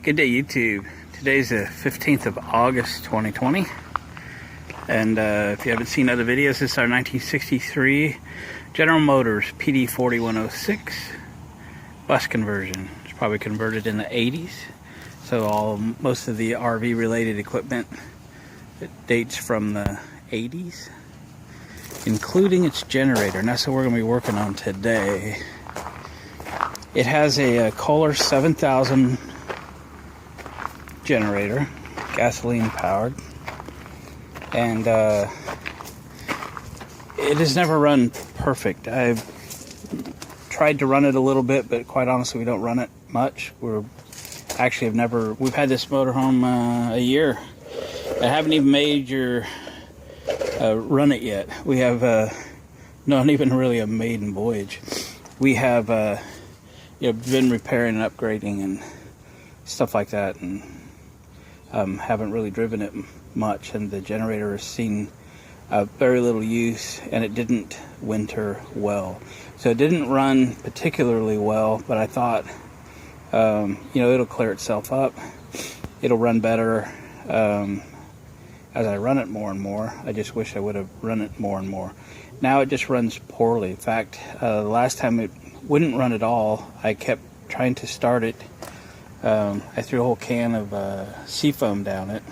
Good day, YouTube. Today's the 15th of August 2020, and if you haven't seen other videos, this is our 1963 General Motors PD4106 bus conversion. It's probably converted in the 80s, so most of the RV related equipment, it dates from the 80s, including its generator, and that's what we're going to be working on today. It has a Kohler 7000 generator, gasoline powered, and it has never run perfect. I've tried to run it a little bit, but quite honestly, we don't run it much. We've had this motorhome a year. I haven't even run it yet. We have not even really a maiden voyage. We have been repairing and upgrading and stuff like that, and haven't really driven it much, and the generator has seen very little use, and it didn't winter well. So it didn't run particularly well, but I thought, it'll clear itself up. It'll run better as I run it more and more. I just wish I would have run it more and more. Now it just runs poorly. In fact, the last time it wouldn't run at all. I kept trying to start it. I threw a whole can of seafoam down it,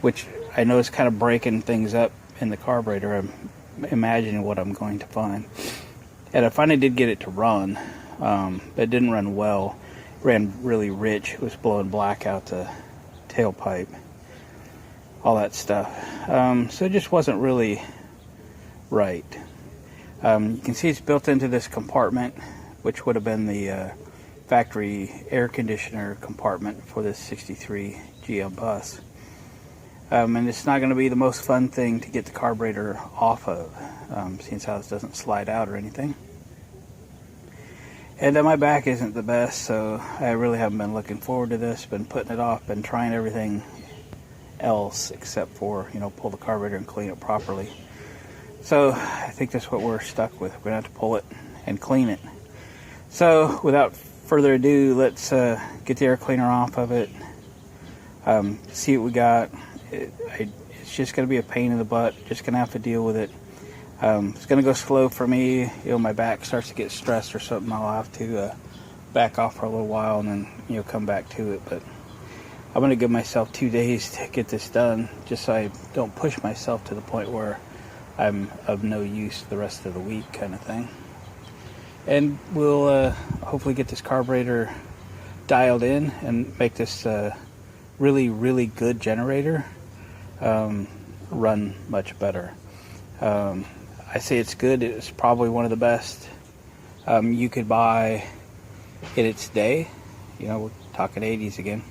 which I know is kind of breaking things up in the carburetor. I'm imagining what I'm going to find. And I finally did get it to run, but it didn't run well. It ran really rich. It was blowing black out the tailpipe, all that stuff. So it just wasn't really right. You can see it's built into this compartment, which would have been the factory air conditioner compartment for this 63 GM bus. And it's not going to be the most fun thing to get the carburetor off of, since how this doesn't slide out or anything. And my back isn't the best, so I really haven't been looking forward to this. Been putting it off, been trying everything else except for, pull the carburetor and clean it properly. So I think that's what we're stuck with. We're going to have to pull it and clean it. So without further ado, let's get the air cleaner off of it, see what we got. It's just going to be a pain in the butt. Just going to have to deal with it. It's going to go slow for me. My back starts to get stressed or something. I'll have to back off for a little while and then come back to it. But I'm going to give myself 2 days to get this done, just so I don't push myself to the point where I'm of no use for the rest of the week, kind of thing. And we'll hopefully get this carburetor dialed in and make this really, really good generator run much better. I say it's good. It's probably one of the best you could buy in its day. We're talking 80s again,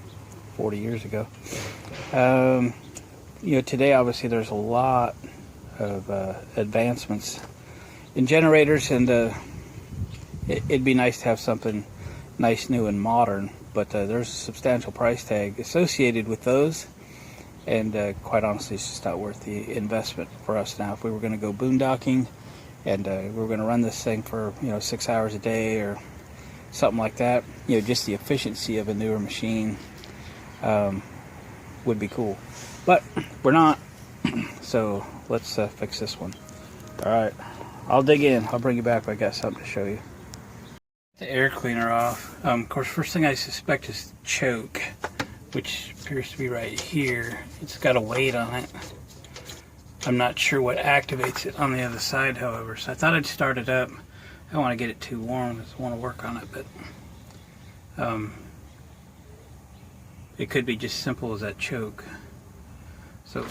40 years ago. Today obviously there's a lot of advancements in generators, and it'd be nice to have something nice, new, and modern, but there's a substantial price tag associated with those, and quite honestly, it's just not worth the investment for us now. If we were going to go boondocking and we were going to run this thing for 6 hours a day or something like that, just the efficiency of a newer machine would be cool, but we're not. So let's fix this one. Alright, I'll dig in. I'll bring you back when I got something to show you. The air cleaner off. Of course, first thing I suspect is choke, which appears to be right here. It's got a weight on it. I'm not sure what activates it on the other side, however, so I thought I'd start it up. I don't want to get it too warm because I want to work on it, but it could be just simple as that choke. So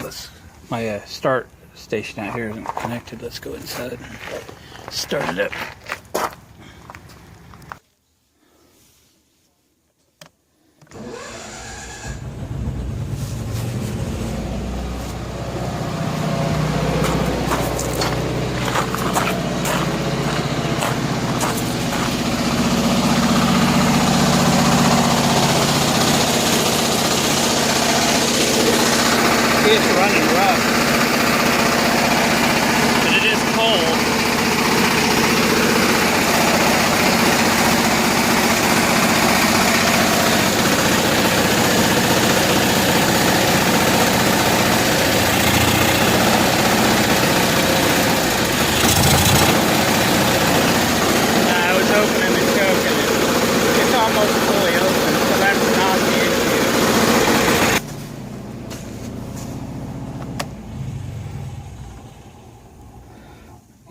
my start station out here isn't connected. Let's go inside and start it up. It's running rough, but it is cold.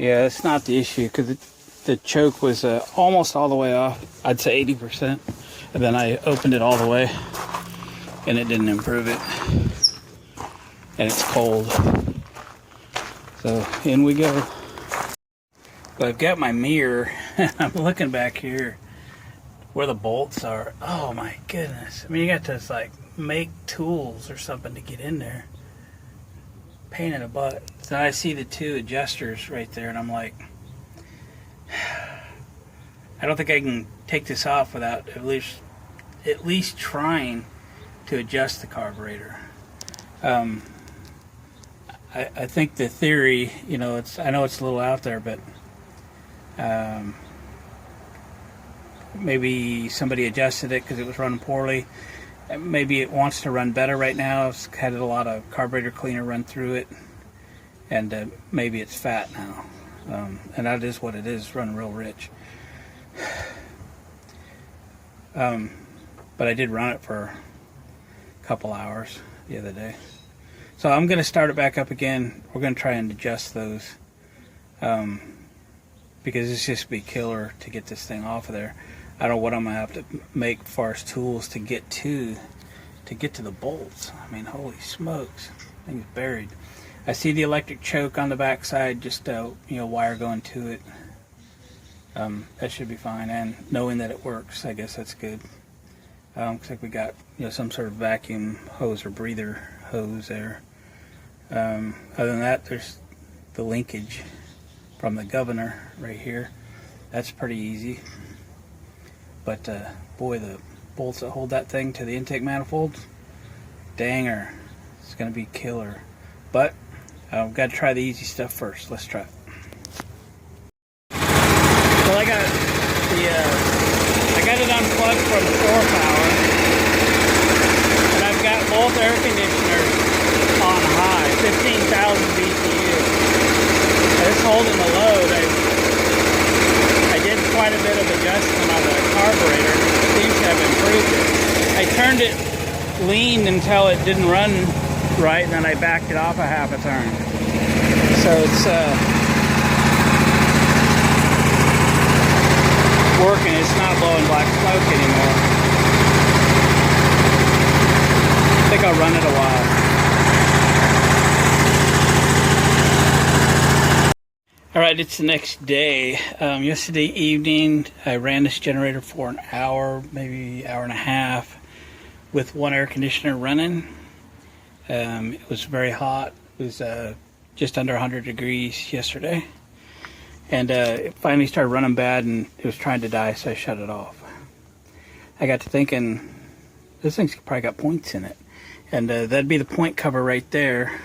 Yeah, it's not the issue because the choke was almost all the way off. I'd say 80%. And then I opened it all the way and it didn't improve it. And it's cold. So in we go. But I've got my mirror and I'm looking back here where the bolts are. Oh my goodness. I mean, you got to like make tools or something to get in there. Pain in the butt. So I see the two adjusters right there and I'm like, I don't think I can take this off without at least trying to adjust the carburetor. I think the theory, you know, I know it's a little out there, but maybe somebody adjusted it because it was running poorly. Maybe it wants to run better right now. It's had a lot of carburetor cleaner run through it, and maybe it's fat now. And that is what it is, running real rich. But I did run it for a couple hours the other day. So I'm going to start it back up again. We're going to try and adjust those because it's just be killer to get this thing off of there. I don't know what I'm going to have to make as far as tools to get to the bolts. I mean, holy smokes, thing's buried. I see the electric choke on the back side, just wire going to it. That should be fine, and knowing that it works, I guess that's good. Looks like we got some sort of vacuum hose or breather hose there. Other than that, there's the linkage from the governor right here. That's pretty easy. But boy, the bolts that hold that thing to the intake manifolds, danger, it's gonna be killer. But I've got to try the easy stuff first. Let's try it. Well, I got it unplugged from shore power, and I've got both air conditioners on high, 15,000 BTU. It's holding the load. I did quite a bit of adjustment on the carburetor. It seems to have improved it. I turned it lean until it didn't run right, and then I backed it off a half a turn. So it's working. It's not blowing black smoke anymore. I think I'll run it a while. Alright, it's the next day. Yesterday evening I ran this generator for an hour, maybe hour and a half, with one air conditioner running. It was very hot. It was just under 100 degrees yesterday. And it finally started running bad and it was trying to die, so I shut it off. I got to thinking, this thing's probably got points in it. And that'd be the point cover right there.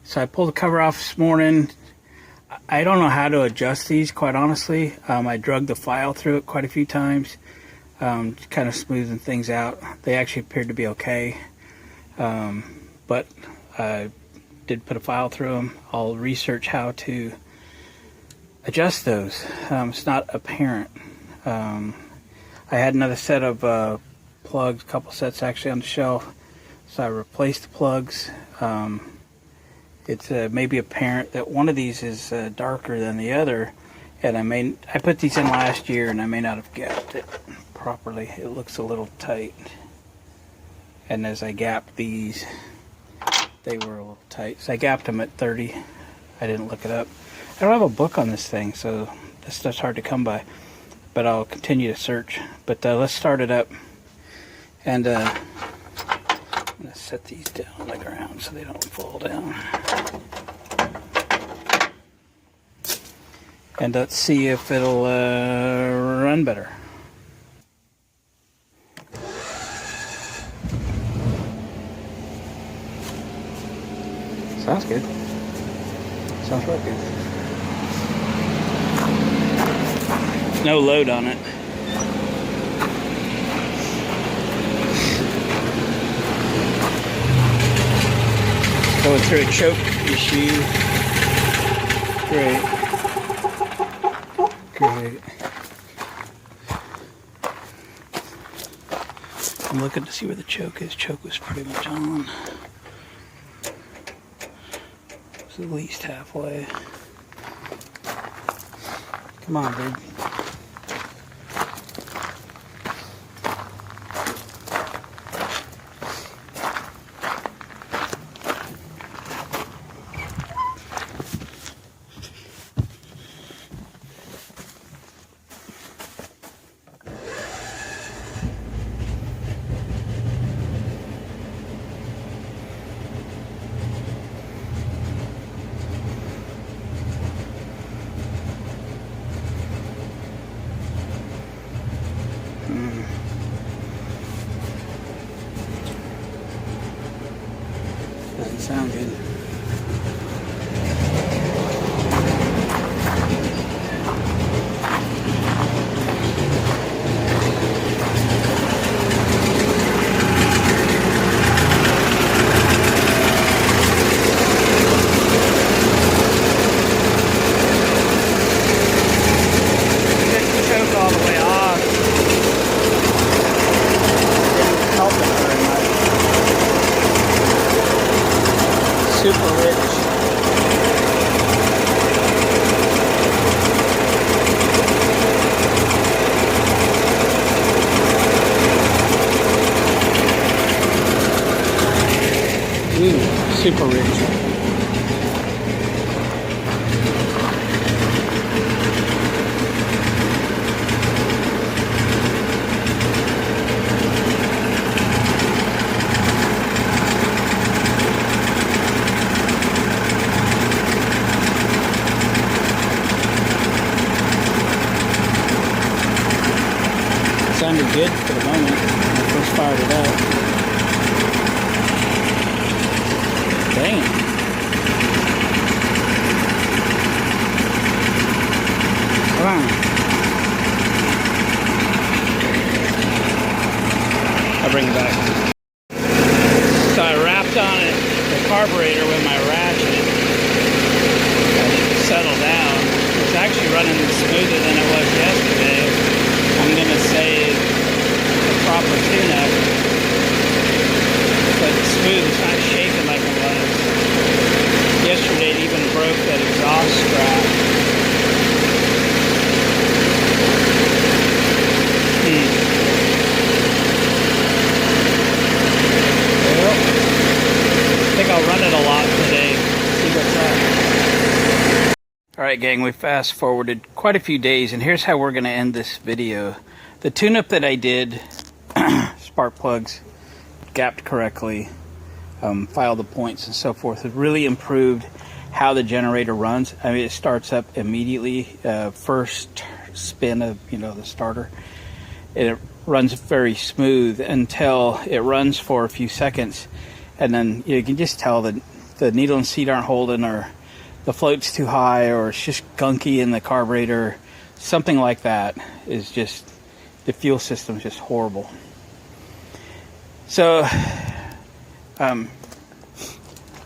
So I pulled the cover off this morning. I don't know how to adjust these, quite honestly. I drug the file through it quite a few times, kind of smoothing things out. They actually appeared to be okay. But I did put a file through them. I'll research how to adjust those. It's not apparent. I had another set of plugs, a couple sets actually on the shelf, so I replaced the plugs. It's maybe apparent that one of these is darker than the other, and I put these in last year and I may not have gapped it properly. It looks a little tight, and as I gapped these, they were a little tight, so I gapped them at 30. I didn't look it up. I don't have a book on this thing, so this stuff's hard to come by, but I'll continue to search. But let's start it up, and I'm going to set these down on the ground so they don't fall down. And let's see if it'll run better. Sounds good. Sounds real good. No load on it. Going through a choke issue. Great. I'm looking to see where the choke is. Choke was pretty much on. It's at least halfway. Come on, dude. Doesn't sound good. Didn't choke all the way off. Didn't help it very much. Super rich. Ooh, super rich. Sounded good for the moment when I first fired it up. Dang. Come on. I'll bring it back. So I wrapped on it the carburetor with my ratchet. Settle down. It's actually running smoother than it was yesterday. I'm gonna say a proper tune-up, but it's smooth. It's not shaking like it was yesterday. It even broke that exhaust strap. Well, I think I'll run it a lot today. See what's up. Alright gang, we fast forwarded quite a few days, and here's how we're going to end this video. The tune-up that I did, spark plugs gapped correctly, filed the points and so forth, it really improved how the generator runs. I mean, it starts up immediately, first spin of the starter. It runs very smooth until it runs for a few seconds, and then you can just tell that the needle and seat aren't holding, or the float's too high, or it's just gunky in the carburetor. Something like that is just, the fuel system's just horrible. So I don't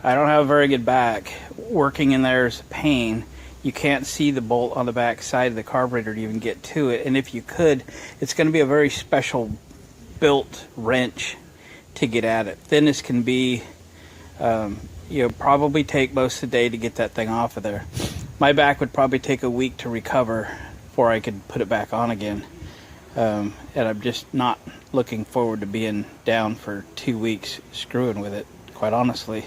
have a very good back. Working in there is a pain. You can't see the bolt on the back side of the carburetor to even get to it, and if you could, it's going to be a very special built wrench to get at it. Thin as can be. Probably take most of the day to get that thing off of there. My back would probably take a week to recover before I could put it back on again. And I'm just not looking forward to being down for 2 weeks screwing with it, quite honestly.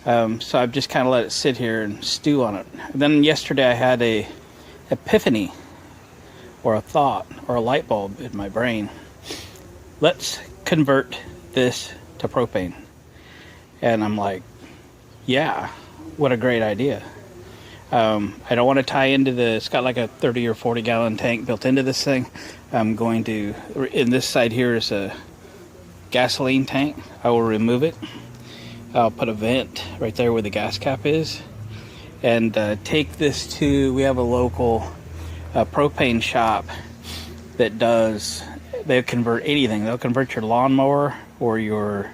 So I've just kind of let it sit here and stew on it. And then yesterday I had a epiphany, or a thought, or a light bulb in my brain. Let's convert this to propane. And I'm like, yeah, what a great idea. I don't want to tie into it's got like a 30 or 40 gallon tank built into this thing. I'm going to, in this side here is a gasoline tank. I will remove it. I'll put a vent right there where the gas cap is, and take this to, we have a local propane shop that they'll convert anything. They'll convert your lawnmower or your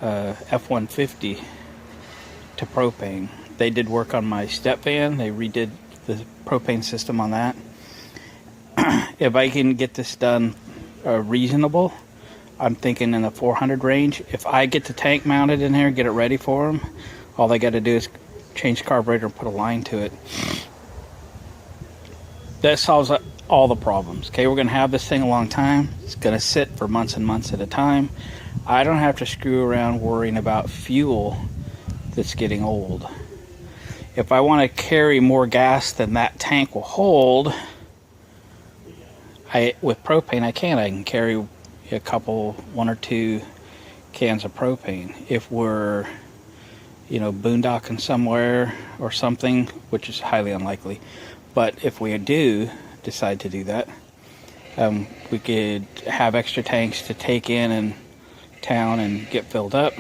F-150 to propane. They did work on my step van. They redid the propane system on that. If I can get this done reasonable, I'm thinking in the 400 range. If I get the tank mounted in here, get it ready for them, all they got to do is change the carburetor and put a line to it. that solves all the problems. Okay, we're going to have this thing a long time. It's going to sit for months and months at a time. I don't have to screw around worrying about fuel that's getting old. If I want to carry more gas than that tank will hold, with propane I can carry a couple, 1 or 2 cans of propane. If we're, boondocking somewhere or something, which is highly unlikely, but if we do decide to do that, we could have extra tanks to take in town and get filled up.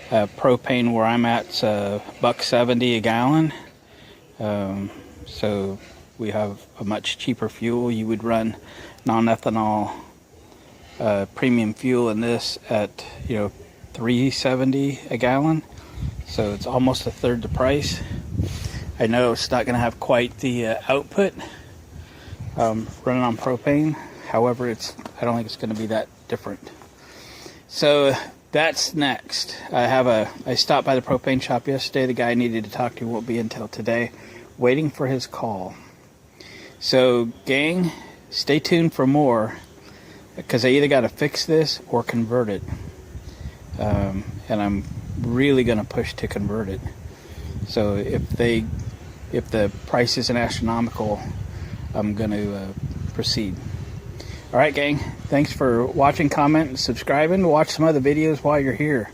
Propane where I'm at's $1.70 a gallon, so we have a much cheaper fuel. You would run non-ethanol premium fuel in this at $3.70 a gallon, so it's almost a third the price. I know it's not going to have quite the output running on propane. However, I don't think it's going to be that different. So that's next. I stopped by the propane shop yesterday. The guy I needed to talk to won't be until today. Waiting for his call. So, gang, stay tuned for more, because I either got to fix this or convert it. And I'm really going to push to convert it. So if the price isn't astronomical, I'm going to proceed. All right, gang. Thanks for watching, comment, and subscribing. Watch some other videos while you're here.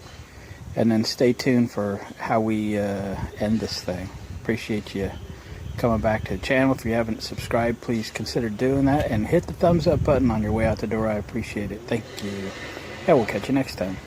And then stay tuned for how we end this thing. Appreciate you coming back to the channel. If you haven't subscribed, please consider doing that. And hit the thumbs up button on your way out the door. I appreciate it. Thank you. And we'll catch you next time.